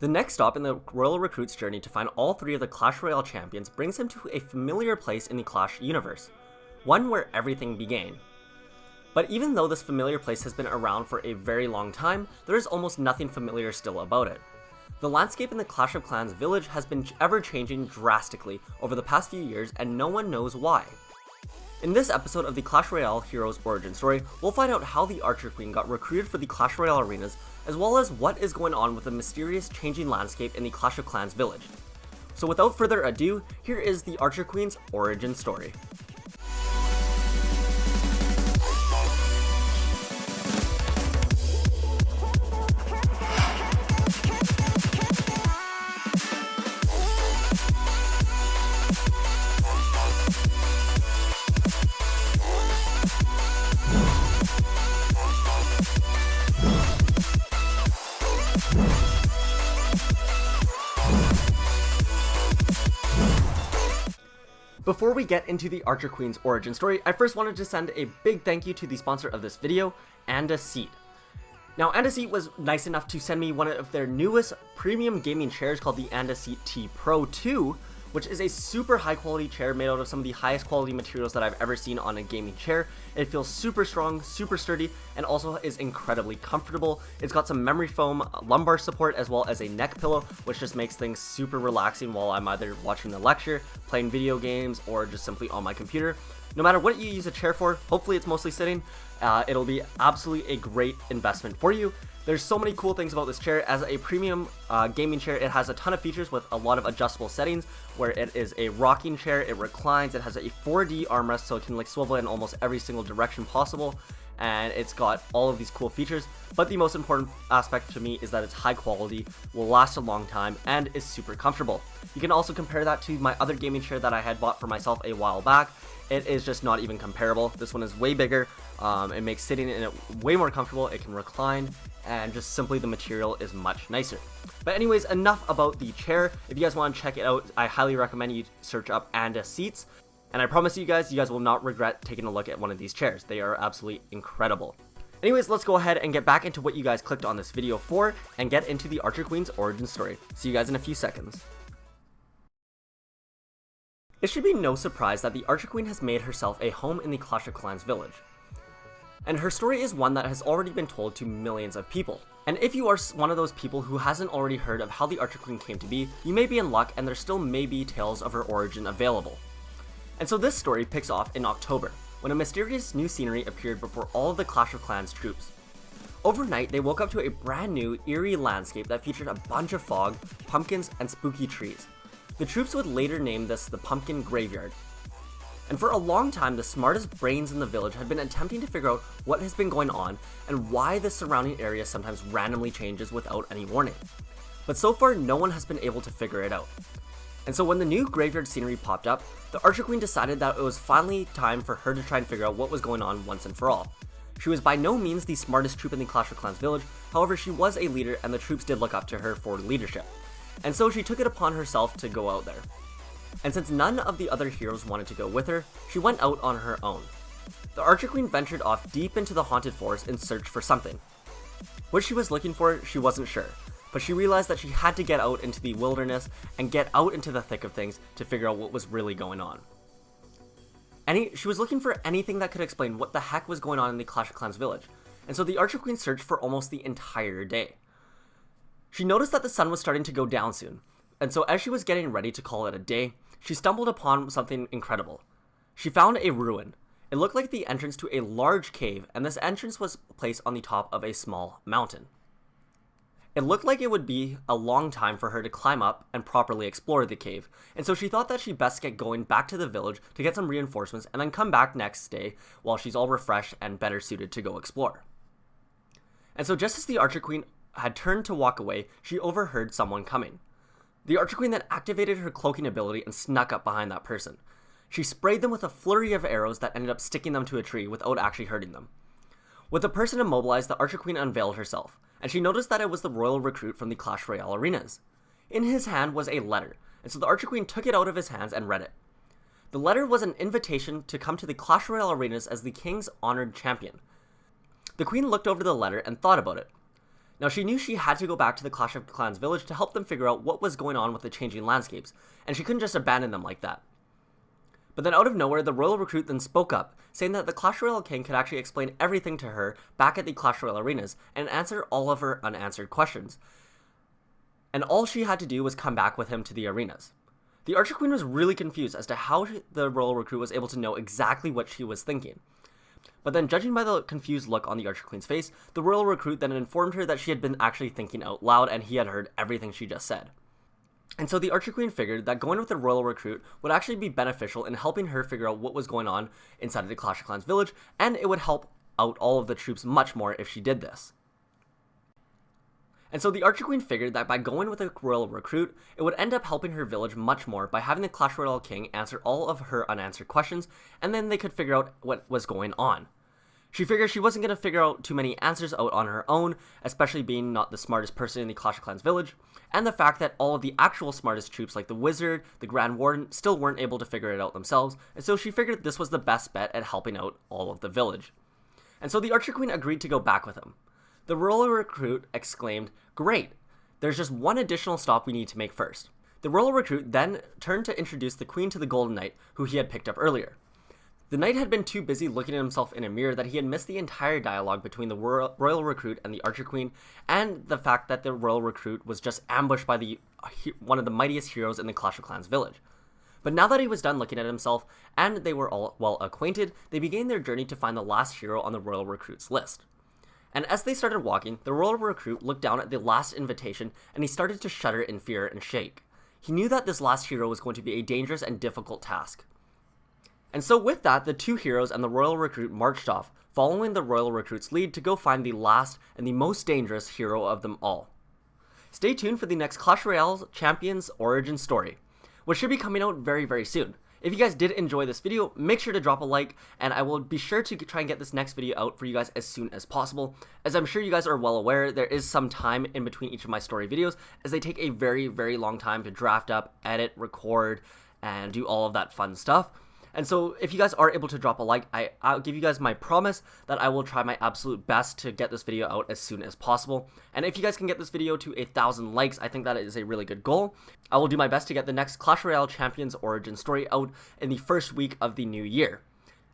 The next stop in the Royal Recruit's journey to find all three of the Clash Royale champions brings him to a familiar place in the Clash universe, one where everything began. But even though this familiar place has been around for a very long time, there is almost nothing familiar still about it. The landscape in the Clash of Clans village has been ever-changing drastically over the past few years, and no one knows why. In this episode of the Clash Royale Heroes origin story, we'll find out how the Archer Queen got recruited for the Clash Royale arenas, as well as what is going on with the mysterious changing landscape in the Clash of Clans village. So without further ado, here is the Archer Queen's origin story. Before we get into the Archer Queen's origin story, I first wanted to send a big thank you to the sponsor of this video, And Seat. Now, And Seat was nice enough to send me one of their newest premium gaming chairs called the And Seat T Pro 2, which is a super high quality chair made out of some of the highest quality materials that I've ever seen on a gaming chair. It feels super strong, super sturdy, and also is incredibly comfortable. It's got some memory foam lumbar support as well as a neck pillow, which just makes things super relaxing while I'm either watching the lecture, playing video games, or just simply on my computer. No matter what you use a chair for, hopefully it's mostly sitting, it'll be absolutely a great investment for you. There's so many cool things about this chair. As a premium gaming chair, it has a ton of features with a lot of adjustable settings, where it is a rocking chair, it reclines, it has a 4D armrest so it can like swivel in almost every single direction possible, and it's got all of these cool features. But the most important aspect to me is that it's high quality, will last a long time, and is super comfortable. You can also compare that to my other gaming chair that I had bought for myself a while back. It is just not even comparable. This one is way bigger, it makes sitting in it way more comfortable, it can recline, and just simply the material is much nicer. But anyways, enough about the chair. If you guys want to check it out, I highly recommend you search up And Seats, and I promise you guys will not regret taking a look at one of these chairs. They are absolutely incredible. Anyways, let's go ahead and get back into what you guys clicked on this video for, and get into the Archer Queen's origin story. See you guys in a few seconds. It should be no surprise that the Archer Queen has made herself a home in the Clash of Clans village. And her story is one that has already been told to millions of people. And if you are one of those people who hasn't already heard of how the Archer Queen came to be, you may be in luck and there still may be tales of her origin available. And so this story picks off in October, when a mysterious new scenery appeared before all of the Clash of Clans troops. Overnight, they woke up to a brand new, eerie landscape that featured a bunch of fog, pumpkins, and spooky trees. The troops would later name this the Pumpkin Graveyard. And for a long time, the smartest brains in the village had been attempting to figure out what has been going on and why the surrounding area sometimes randomly changes without any warning. But so far, no one has been able to figure it out. And so when the new graveyard scenery popped up, the Archer Queen decided that it was finally time for her to try and figure out what was going on once and for all. She was by no means the smartest troop in the Clash of Clans village, however she was a leader and the troops did look up to her for leadership. And so she took it upon herself to go out there. And since none of the other heroes wanted to go with her, she went out on her own. The Archer Queen ventured off deep into the haunted forest in search for something. What she was looking for, she wasn't sure, but she realized that she had to get out into the wilderness and get out into the thick of things to figure out what was really going on. She was looking for anything that could explain what the heck was going on in the Clash of Clans village, and so the Archer Queen searched for almost the entire day. She noticed that the sun was starting to go down soon, and so as she was getting ready to call it a day, she stumbled upon something incredible. She found a ruin. It looked like the entrance to a large cave, and this entrance was placed on the top of a small mountain. It looked like it would be a long time for her to climb up and properly explore the cave, and so she thought that she'd best get going back to the village to get some reinforcements and then come back next day while she's all refreshed and better suited to go explore. And so just as the Archer Queen had turned to walk away, she overheard someone coming. The Archer Queen then activated her cloaking ability and snuck up behind that person. She sprayed them with a flurry of arrows that ended up sticking them to a tree without actually hurting them. With the person immobilized, the Archer Queen unveiled herself, and she noticed that it was the Royal Recruit from the Clash Royale arenas. In his hand was a letter, and so the Archer Queen took it out of his hands and read it. The letter was an invitation to come to the Clash Royale arenas as the King's honored champion. The Queen looked over the letter and thought about it. Now, she knew she had to go back to the Clash of Clans village to help them figure out what was going on with the changing landscapes, and she couldn't just abandon them like that. But then out of nowhere, the Royal Recruit then spoke up, saying that the Clash Royale King could actually explain everything to her back at the Clash Royale arenas and answer all of her unanswered questions. And all she had to do was come back with him to the arenas. The Archer Queen was really confused as to how the Royal Recruit was able to know exactly what she was thinking. But then, judging by the confused look on the Archer Queen's face, the Royal Recruit then informed her that she had been actually thinking out loud and he had heard everything she just said. And so the Archer Queen figured that going with the Royal Recruit would actually be beneficial in helping her figure out what was going on inside of the Clash of Clans village, and it would help out all of the troops much more if she did this. And so the Archer Queen figured that by going with the Royal Recruit, it would end up helping her village much more by having the Clash Royale King answer all of her unanswered questions, and then they could figure out what was going on. She figured she wasn't going to figure out too many answers out on her own, especially being not the smartest person in the Clash of Clans village, and the fact that all of the actual smartest troops like the Wizard, the Grand Warden, still weren't able to figure it out themselves, and so she figured this was the best bet at helping out all of the village. And so the Archer Queen agreed to go back with him. The Royal Recruit exclaimed, "Great! There's just one additional stop we need to make first." The Royal Recruit then turned to introduce the Queen to the Golden Knight, who he had picked up earlier. The Knight had been too busy looking at himself in a mirror that he had missed the entire dialogue between the Royal Recruit and the Archer Queen, and the fact that the Royal Recruit was just ambushed by one of the mightiest heroes in the Clash of Clans village. But now that he was done looking at himself, and they were all well acquainted, they began their journey to find the last hero on the Royal Recruit's list. And as they started walking, the Royal Recruit looked down at the last invitation, and he started to shudder in fear and shake. He knew that this last hero was going to be a dangerous and difficult task. And so with that, the two heroes and the Royal Recruit marched off, following the Royal Recruit's lead to go find the last and the most dangerous hero of them all. Stay tuned for the next Clash Royale Champions origin story, which should be coming out very, very soon. If you guys did enjoy this video, make sure to drop a like, and I will be sure to try and get this next video out for you guys as soon as possible. As I'm sure you guys are well aware, there is some time in between each of my story videos, as they take a very, very long time to draft up, edit, record, and do all of that fun stuff. And so if you guys are able to drop a like, I'll give you guys my promise that I will try my absolute best to get this video out as soon as possible. And if you guys can get this video to 1,000 likes, I think that is a really good goal. I will do my best to get the next Clash Royale Champions origin story out in the first week of the new year.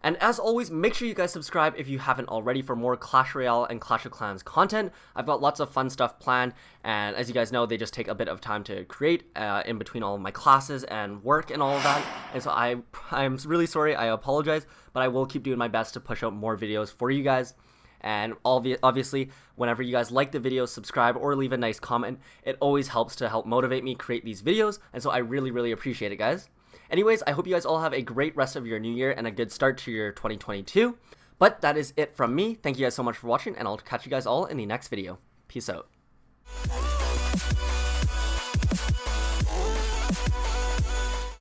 And as always, make sure you guys subscribe if you haven't already for more Clash Royale and Clash of Clans content. I've got lots of fun stuff planned, and as you guys know, they just take a bit of time to create in between all of my classes and work and all of that. And so I'm really sorry, I apologize, but I will keep doing my best to push out more videos for you guys. And obviously, whenever you guys like the video, subscribe or leave a nice comment. It always helps to help motivate me create these videos, and so I really, really appreciate it, guys. Anyways, I hope you guys all have a great rest of your new year and a good start to your 2022. But that is it from me. Thank you guys so much for watching, and I'll catch you guys all in the next video. Peace out.